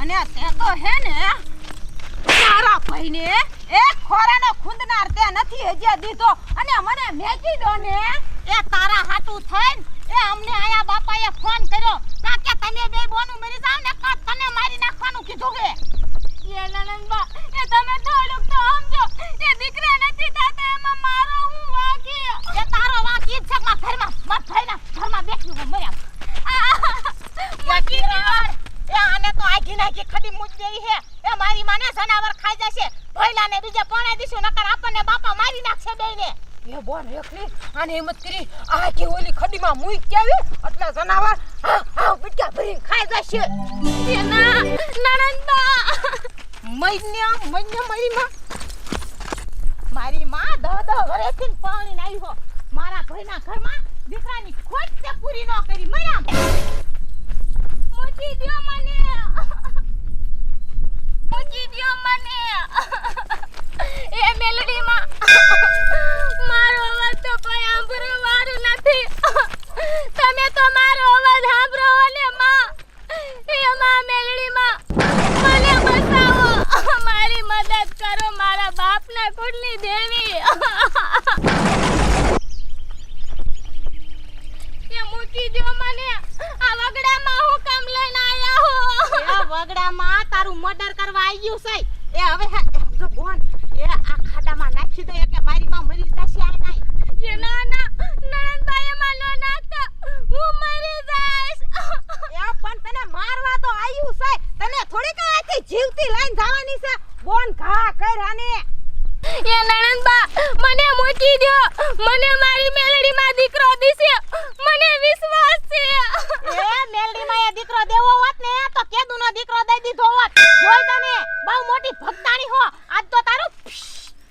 અને તે તો હે ને તારા ભાઈને એક ખોરાનો ખૂંદનાર તે નથી હજી દીધો અને મને મેકી દો ને એ તારા હાટું થઈને એ અમને આયા બાપાએ ફોન કર્યો કે તમે બે બોનું મરી જાવ ને કા તને મારી નાખવાનું કીધું કે એ નનંદબા એ તમે થોડુંક તો સમજો એ દીકરા નથી થતા એમાં મારો હું વાકી એ તારો વાકી છે માં ઘરમાં મત ભાઈના ઘરમાં બેઠી હું મર્યા એ આને તો આખી નાખી ખડી મૂજ દેવી હે એ મારી માને જનાવર ખાઈ જશે ભઈલાને બીજે પાણી દીશું નકર આપણને બાપા મારી નાખશે બેને એ બોન રેખલી આને હિંમત કરી આખી ઓલી ખડીમાં મૂઈ કે આવી એટલે જનાવર હા પીટકા ભરીને ખાઈ જશે એના નણંદબા મારી માં દહ ઘરેથી પાણી નાખ્યો મારા ભાઈના ઘરમાં દીકરાની ખોટ તે પૂરી ન કરી મર્યા મૂકી દ્યો મને એ મેલડીમાં મારો અવાજ તો કોઈ સાંભળવા વાળું નથી તમે તો મારો અવાજ સાંભળો ને માં એ માં મેલડીમાં મને બચાવો મારી મદદ કરો મારા બાપના કુળની દેવી એ મૂકી દો મને આ વગડામાં હું કામ લઈને આયા હો એ વગડામાં તારું મર્ડર કરવા આવ્યું છે એ હવે જો બોન એ આ ખાડામાં નાખી દે કે મારી માં મરી જશે આ નહીં એ ના નણંદબાઈ માં નો નાખતા હું મરી જઈશ એ પણ તને મારવા તો આવ્યું છે તને થોડીક આથી જીવતી લઈને જવાની છે બોન ઘા કર આને એ નણંદબા મને મૂકી દો મને મારી મેલડીમાં દીકરો દીશે મને વિશ્વાસ છે એ મેલડીમાં એ દીકરો દેવો હોત ને તો કેદુનો દીકરો દઈ દીધો હોત જોઈ તને બહુ મોટી ભક્તાણી હો આજ તો તારું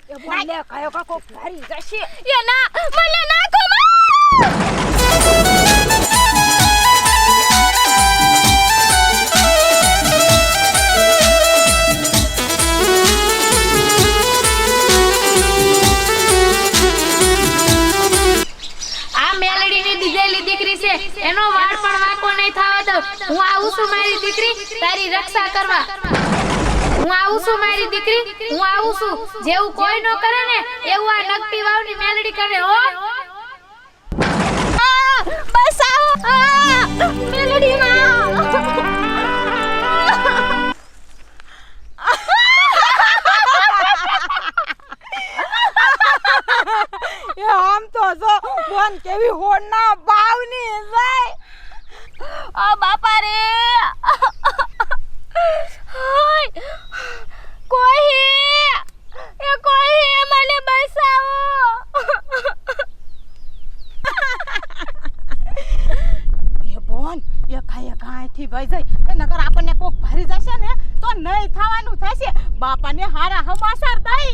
એ બોલે કયો કાકો ભરી જશે એ ના મને નાખો એનો વાળ પણ વાકો નહીં થવા દઉં હું આવું છું મારી દીકરી તારી રક્ષા કરવા હું આવું છું મારી દીકરી હું આવું છું જેવું કોઈ ન કરે ને એવું આ નકટી વાવની મેલડી કરે હો બસ આવો મેલડી માં એ આમ તો જો બોન કેવી હોડના બાવની જાય આ બાપા રે કોઈ મને બચાવો એ બોન એ ખાઈથી વઈ જાય એ નકર આપણને કોક ભરી જશે ને તો નહીં થવાનું થશે બાપાને હારા હમાસર દઈ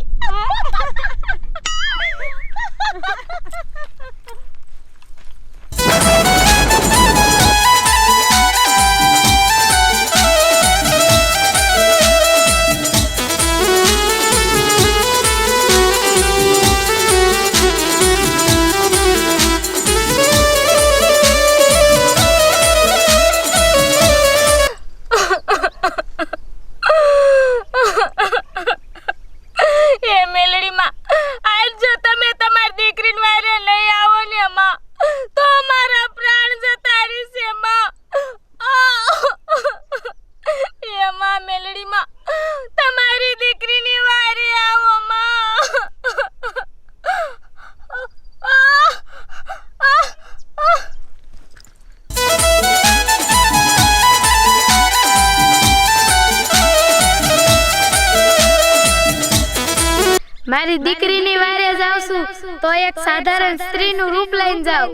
મારી દીકરીની વારે જાઉં છું તો એક સાધારણ સ્ત્રીનું રૂપ લઈને જાઉં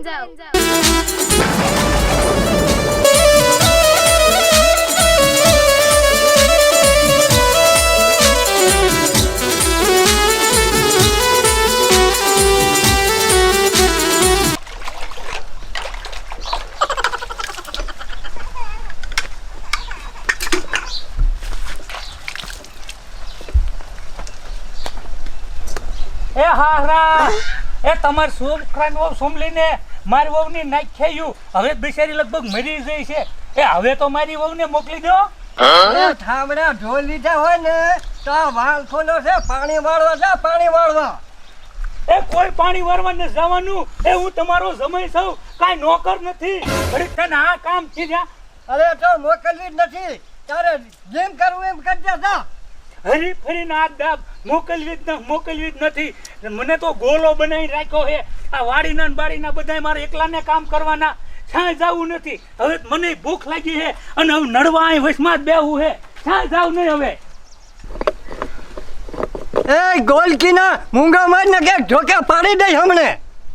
એ હારા એ તમાર છોકરાનો સોમલીને મારી વહુની નાખ્યું હવે બિચારી લગભગ મરી ગઈ છે એ હવે તો મારી વહુને મોકલી દો ઠામડા ઢોલ લીધા હોય ને તો આ વાલ ખોલો છે પાણી વાળવા જા પાણી વાળવા. એ કોઈ પાણી વારવા ન જવાનું. એ હું તમારો સમય છું, કાંઈ નોકર નથી. ઘડીક તને આ કામ થી જા. અરે તો મોકલવી જ નથી, તારે જેમ કરવું એમ કરજે જા. હરી ફરીને આ દાબ મોકલવી જ નથી. મને તો ગોલો બનાવી રાખ્યો છે. આ વાડીના ને બાડીના બધાય મારે એકલાને કામ કરવાના. ક્યાંય જવું નથી. હવે મને ભૂખ લાગી છે અને હવે નડવા અહીં વચમાં જ બેહવું છે. ક્યાંય જાવ નહીં હવે. એ ગોલકીના મૂંગા માર ને કે ઢોકા પાડી દે હમણે.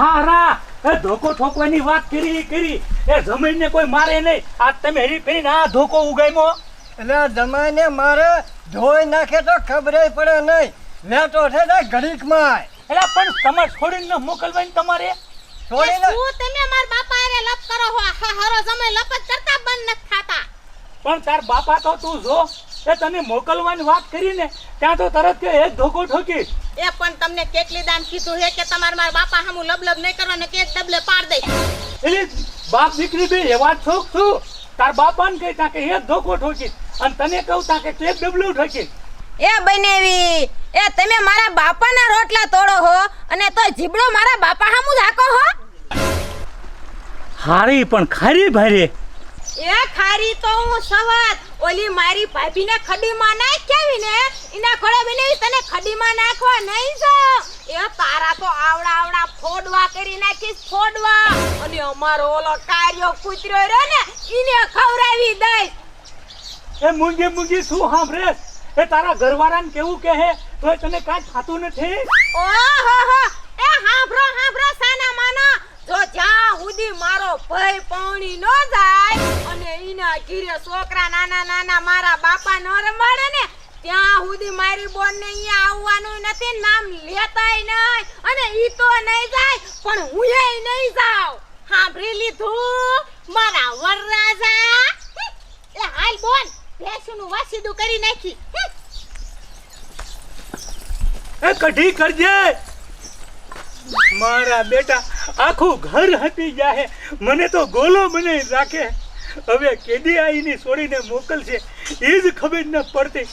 હા રા એ ધોકો ઠોકવાની વાત કરી. એ જમીનને કોઈ મારે નહીં. આ તમે હરી ફરીને આ ધોકો ઉગામ્યો. એટલે જમાઈને મારે ધોઈ નાખે તો ખબર પડે નહીં. લેટો છે ને ઘડીક માં એટલે પણ તમે છોડીને મોકલવાની તમારે છોડીને. શું તમે માર બાપા હારે લપ કરો હો? આ હારો સમય લપ જ કરતા બંધ નથી થાતા. પણ તાર બાપા તો તું જો એ તને મોકલવાની વાત કરીને ત્યાં તો તરત કે એક ધોકો ઠોકી. એ પણ તમને કેટલી દાન કીધું છે કે તમારે મારા બાપા સામું લબલબ નહીં કરવાનું કે એક ડબલે પાડ દઈ. એટલે બાપ દીકરી બે એવા છોક છું. તાર બાપાને કહી તા કે એક ધોકો ઠોકી અને તને કહું તા કે એક ડબલું ઠોકી. એ બનેવી એ તમે મારા બાપાના રોટલા તોડો હો અને તો જીબડો મારા બાપા સામું ઝાકો હો. હારી પણ ખારી ભારી. એ ખારી તો હું સવાત ઓલી મારી ભાભીને ખડીમાં નાખ્યાવી ને એના ઘોડે બનેવી તને ખડીમાં નાખવા નહીં જાવ. એ તારા તો આવડા ફોડવા કરી નાખીશ ફોડવા. અને અમારો ઓલો કાર્યો કૂતરો રહ્યો ને ઈને ખવરાવી દઈશ. એ મૂંગી શું સાંભળે? એ તારા ઘરવાળાને કેવું કહે તો તને કાંઈ ખાતું નથી. ઓહો એ હાંભળો સાના માના. જો જ્યાં સુધી મારો ભઈ પાણી ન જાય અને ઈના ઘીરે છોકરા નાના મારા બાપા ન રમાડે ને ત્યાં સુધી મારી બોન ને અહીંયા આવવાનું નથી. નામ લેતાય નહીં અને ઈ તો નહીં જાય પણ હુંય નહીં જાવ. સાંભળી લીધું મારા વરરાજા? એ હાલ બોન ભેંસનું વાસીદું કરી નાખી. એ કઢી કરજે. મારા બેટા આખું ઘર હટી જાય. મને તો ગોલો બનાવી રાખે. હવે કેદી આવીને છોડીને મોકલશે એ જ ખબર ન પડતી.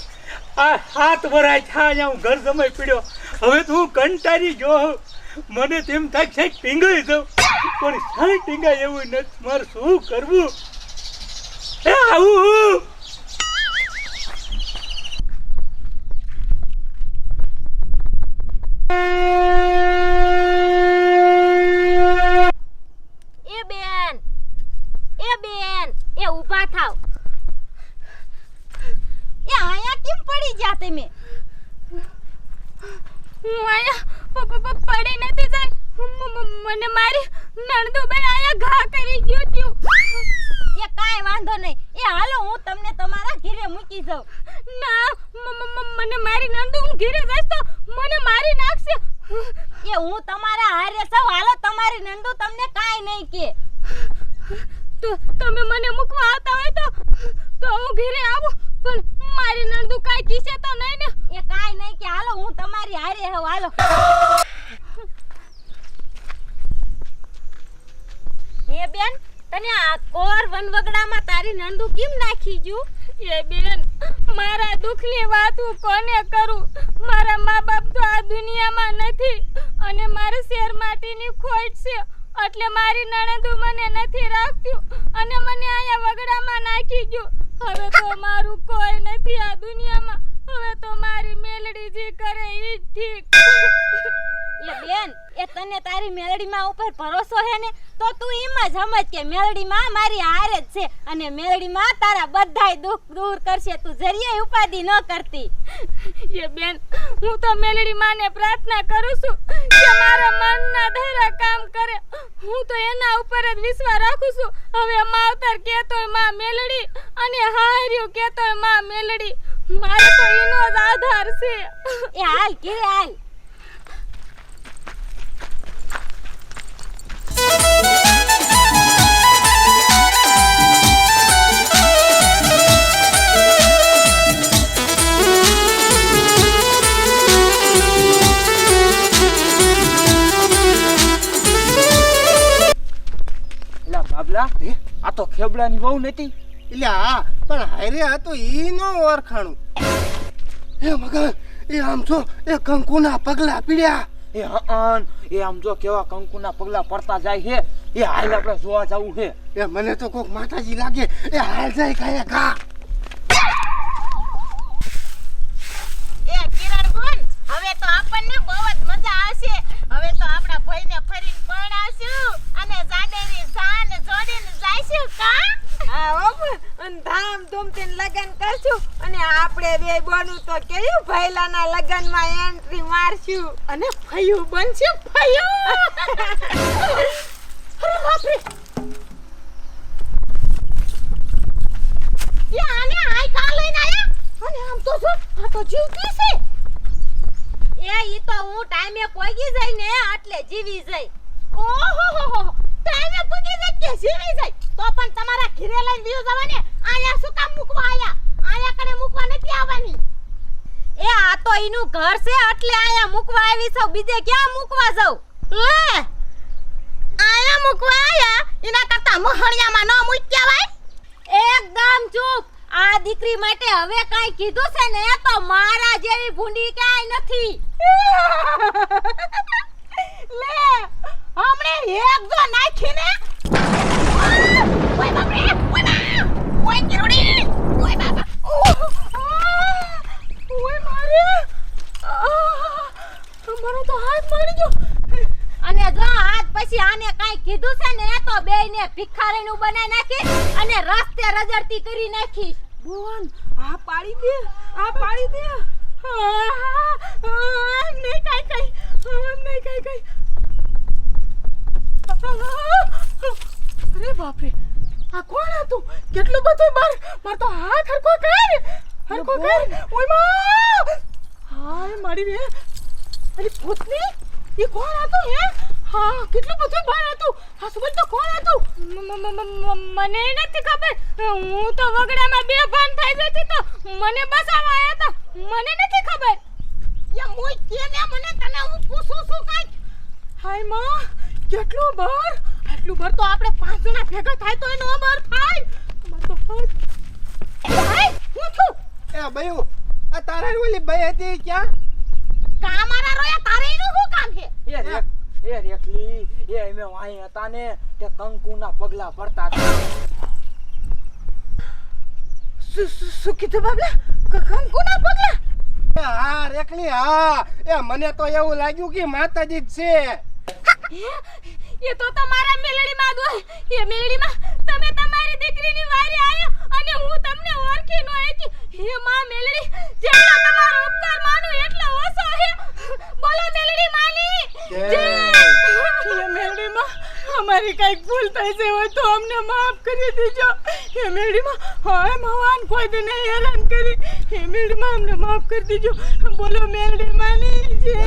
આ 7 વરાય થયા હું ઘર સમય પીડ્યો. હવે તો હું કંટાળી ગયો. મને તેમ થાય છે ટીંગાઈ જાઉં પણ સાઈ ટીંગાય એવું નથી. મારે શું કરવું? એ આવું એ ઊભા થાવ. એ આયા કેમ પડી ગયા તમે? હું આયા પડી નથી જાય. મને મારી નણદુભાઈ આયા ઘા કરી ગયો ત્યું. એ કાઈ વાંધો નહીં. એ હાલો હું તમને તમારા ઘરે મૂકી જાઉં. ના મને મારી નણદુ હું ઘરે જઈશ તો મને મારી નાખશે. એ હું તમારા હારે છું. હાલો તમારી નણદુ તમને કાઈ નહીં કે. તો તમે મને મૂકવા આવતા હોય તો હું ઘરે આવું પણ મારી નણદુ કાઈ કીસે તો નહીં ને? એ કાઈ નહીં કે હાલો હું તમારી હારે હવ. હાલો હે બેન તને આ કોર વનવગડામાં તારી નણદુ કેમ નાખી ગયું? એ બેન મારા દુખની વાત હું કોને કરું? મારા મા બાપ તો આ દુનિયામાં નથી અને મારે શેર માટીની ખોટ છે એટલે મારી નણદુ મને નથી રાખતી અને મને અહીંયા વગડામાં નાખી ગયું. હવે તો મારું કોઈ નથી આ દુનિયામાં. હવે તો મારી મેલડી જે કરે ઈ ઠીક. એ બેન એ તને તારી મેલડીમાં ઉપર ભરોસો હે ને તો તું એમ જ સમજ કે મેલડીમાં મારી હારે જ છે અને મેલડીમાં તારા બધાય દુઃખ દૂર કરશે. તું જરીએ ઉપાધિ ન કરતી. એ બેન હું તો મેલડીમાં ને પ્રાર્થના કરું છું કે મારા મનના ધરા કામ કરે. હું તો એના ઉપર જ વિશ્વાસ રાખું છું. હવે માવતર કહેતોય માં મેલડી અને હાર્યું કહેતોય માં મેલડી. મારે તો એનો જ આધાર છે. એ હાલ કે હાલ. બાબલા આ તો ખેબડાની વહુ નથી. એટલે હા પણ હારે આ તો ઈ નો ઓળખાણું. એ મગન એ આમ જો એ કંકુના પગલા પીડ્યા. એ હન એ આમ જો કેવા કંકુના પગલા પડતા જાય છે. એ હાલ આપણે જોવા જવું છે. એ મને તો કોક માતાજી લાગે. એ હાલ જાય કાંઈ કા. એ કિરણ બોન, હવે તો આપણને બહુ જ મજા આવશે. હવે તો આપણા ભાઈને ફરીને પરણાવશું અને જાડેરી જાન જોડીને જાઈશું કા. હા હો અને ધામધૂમથી લગન કરશું અને આપણે બે બોનું તો કેવું ભૈલાના લગનમાં એન્ટ્રી મારશું અને ફયું બનશે ફયું. અરે બાપ રે, એ આને આઈ કા લઈને આયા? અને આમ તો જો આ તો જીવતી છે. એ ઈ તો હું ટાઈમે પોગી જાય ને એટલે જીવી જાય. ઓહો ટાઈમે પોગી જાય કે જીવી જાય? તો પણ તમારા ઘરે લઈને વિયો જવાને આયા શું કામ મૂકવા આયા? આયા કને મૂકવા નથી આવવાની. એ આ તો ઈનું ઘર છે એટલે આયા મૂકવા આવી છો, બીજે ક્યાં મૂકવા જાવ? લે આયા મૂકવા આયા, એના કરતા મોહણિયામાં ન મૂક્યા વાય. એકદમ ચૂપ. આ દીકરી માટે હવે કાઈ કીધું છે ને તો મારા જેવી ભૂંડી કાઈ નથી. લે હમણે એક જો નાખીને ઓય બાપ રે, ઓય બા, ઓય કેવડી, ઓય બાબા, ઓય મારે મારો તો હાથ મારી ગયો. અને જો આજ પછી આને કાઈ કીધું છે ને તો બેયને ભિખારીનું બનાવી નાખીશ અને રસ્તે રજડતી કરી નાખીશ. બોન આ પાડી દે, આ પાડી દે. નહીં કાઈ નહીં કાઈ. અરે બાપ રે, આ કોણ હતું? કેટલું બધું માર તો હાથ હરકો કર. ઓય માં, હાય મારી રે. અરે ભૂતની એ કોણ હતું હે? હા કેટલું બધું બહાર હતું. હા સુબલ તો કોણ હતું? મને નથી ખબર. હું તો વગડામાં બે ભાન થઈ જતી તો મને બસાવા આયા હતા. મને નથી ખબર. યા મોય કે ને મને તને હું પૂછું છું કાઈ. હાય માં કેટલું બહાર? આટલું બહાર તો આપણે 5 જણા ભેગા થાય તો એનો બહાર થાય. માર તો હાય હું છું. એ બયું આ તારા ઓલી બઈ હતી ક્યાં? કા મારા રોયા તારે એનું શું કામ છે? એ રેખલી એ અમે વાઈ હતા ને તે કંકુના પગલા પડતા હતા. શું કીધું બાબલા? કંકુના પગલા? એ હા રેખલી હા. એ મને તો એવું લાગ્યું કે માતાજી જ છે. એ તો તમારા મેલડીમાં દો. એ મેલડીમાં તમે તમારી દીકરીની વારે આયો અને હું તમને ઓળખી ન હતી. હે માં મેલડી, જેટલો તમારો ઉપકાર માનું એટલો ઓછો હે. બોલો મેલડી માની જય. એ મેલડીમાં અમારી કઈક ભૂલ થઈ છે હોય તો અમને માફ કરી દેજો. હે મેલડીમાં હાય ભગવાન કોઈ દિન હેરાન કરી. હે મેલડીમાં અમને માફ કરી દેજો. બોલો મેલડી માની જય.